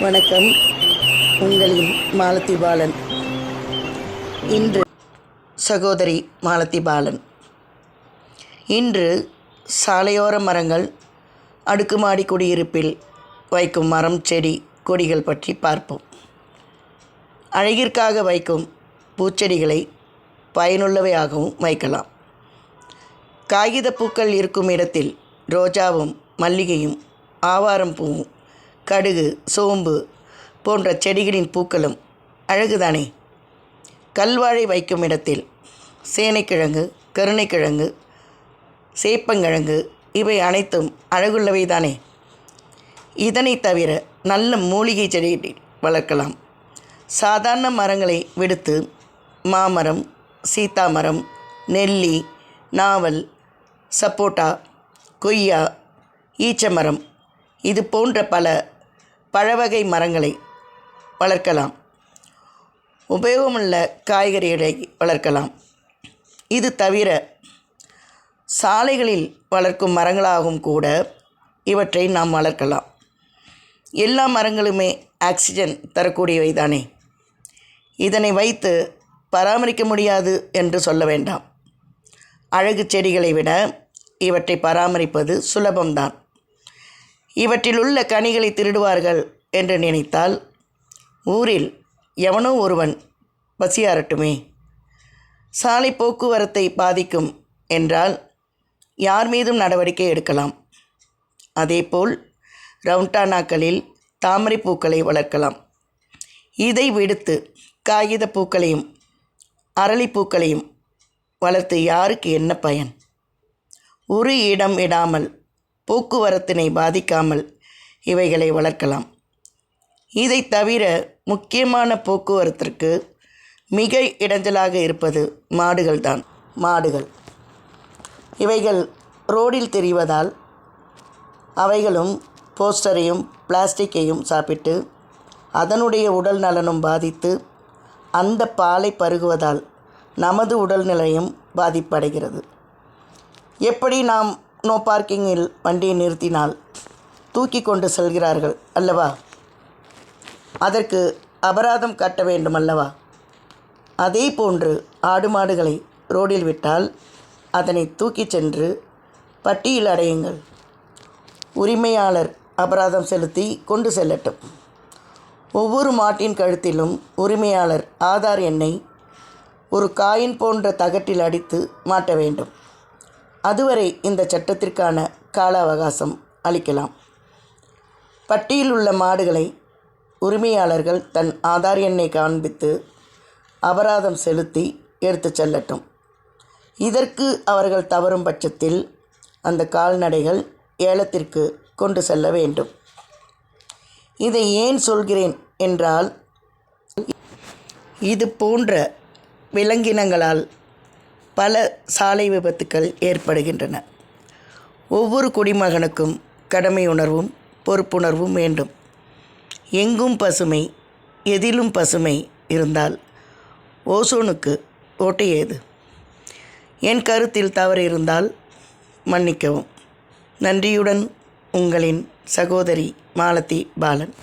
வணக்கம். உங்களின் மாலதி பாலன். இன்று சகோதரி மாலதி பாலன். இன்று சாலையோர மரங்கள், அடுக்குமாடி குடியிருப்பில் வைக்கும் மரம், செடி, கொடிகள் பற்றி பார்ப்போம். அழகிற்காக வைக்கும் பூச்செடிகளை பயனுள்ளவையாகவும் வைக்கலாம். காகித பூக்கள் இருக்கும் இடத்தில் ரோஜாவும் மல்லிகையும் ஆவாரம் பூவும் கடுகு, சோம்பு போன்ற செடிகளின் பூக்களும் அழகுதானே. கல்வாழை வைக்கும் இடத்தில் சேனைக்கிழங்கு, கருணைக்கிழங்கு, சேப்பங்கிழங்கு இவை அனைத்தும் அழகுள்ளவைதானே. இதனை தவிர நல்ல மூலிகை செடி வளர்க்கலாம். சாதாரண மரங்களை விடுத்து மாமரம், சீத்தாமரம், நெல்லி, நாவல், சப்போட்டா, கொய்யா, ஈச்சமரம் இது போன்ற பல பழவகை மரங்களை வளர்க்கலாம். உபயோகமுள்ள காய்கறிகளை வளர்க்கலாம். இது தவிர சாலைகளில் வளர்க்கும் மரங்களாகவும் கூட இவற்றை நாம் வளர்க்கலாம். எல்லா மரங்களுமே ஆக்சிஜன் தரக்கூடியவை தானே. இதனை வைத்து பராமரிக்க முடியாது என்று சொல்ல வேண்டாம். அழகு செடிகளை விட இவற்றை பராமரிப்பது சுலபம்தான். இவற்றில் உள்ள கனிகளை திருடுவார்கள் என்று நினைத்தால் ஊரில் எவனோ ஒருவன் பசியாரட்டுமே. சாலை போக்குவரத்தை பாதிக்கும் என்றால் யார் மீதும் நடவடிக்கை எடுக்கலாம். அதேபோல் ரவுண்டானாக்களில் தாமரை பூக்களை வளர்க்கலாம். இதை விடுத்து காகித பூக்களையும் அரளிப்பூக்களையும் வளர்த்து யாருக்கு என்ன பயன்? ஒரு இடம் விடாமல் போக்குவரத்தினை பாதிக்காமல் இவைகளை வளர்க்கலாம். இதை தவிர முக்கியமான போக்குவரத்திற்கு மிக இடைஞ்சலாக இருப்பது மாடுகள்தான். மாடுகள் இவைகள் ரோடில் தெரிவதால் அவைகளும் போஸ்டரையும் பிளாஸ்டிக்கையும் சாப்பிட்டு அதனுடைய உடல் நலனும் பாதித்து அந்த பாலை பருகுவதால் நமது உடல்நிலையும் பாதிப்படைகிறது. எப்படி நாம் நோ பார்க்கிங்கில் வண்டியை நிறுத்தினால் தூக்கி கொண்டு செல்கிறார்கள் அல்லவா? அதற்கு அபராதம் கட்ட வேண்டும் அல்லவா? அதே போன்று ஆடு மாடுகளை ரோடில் விட்டால் அதனை தூக்கி சென்று பட்டியில் அடையுங்கள். உரிமையாளர் அபராதம் செலுத்தி கொண்டு செல்லட்டும். ஒவ்வொரு மாட்டின் கழுத்திலும் உரிமையாளர் ஆதார் எண்ணை ஒரு காயின் போன்ற தகட்டில் அடித்து மாட்ட வேண்டும். அதுவரை இந்த சட்டத்திற்கான கால அவகாசம் அளிக்கலாம். பட்டியில் உள்ள மாடுகளை உரிமையாளர்கள் தன் ஆதார் எண்ணை காண்பித்து அபராதம் செலுத்தி எடுத்து செல்லட்டும். இதற்கு அவர்கள் தவறும் பட்சத்தில் அந்த கால்நடைகள் ஏலத்திற்கு கொண்டு செல்ல வேண்டும். இதை ஏன் சொல்கிறேன் என்றால், இது போன்ற விலங்கினங்களால் பல சாலை விபத்துக்கள் ஏற்படுகின்றன. ஒவ்வொரு குடிமகனுக்கும் கடமை உணர்வும் பொறுப்புணர்வும் வேண்டும். எங்கும் பசுமை, எதிலும் பசுமை இருந்தால் ஓசோனுக்கு ஓட்டை ஏது? என் கருத்தில் தவறு இருந்தால் மன்னிக்கவும். நன்றியுடன் உங்களின் சகோதரி மாலதி பாலன்.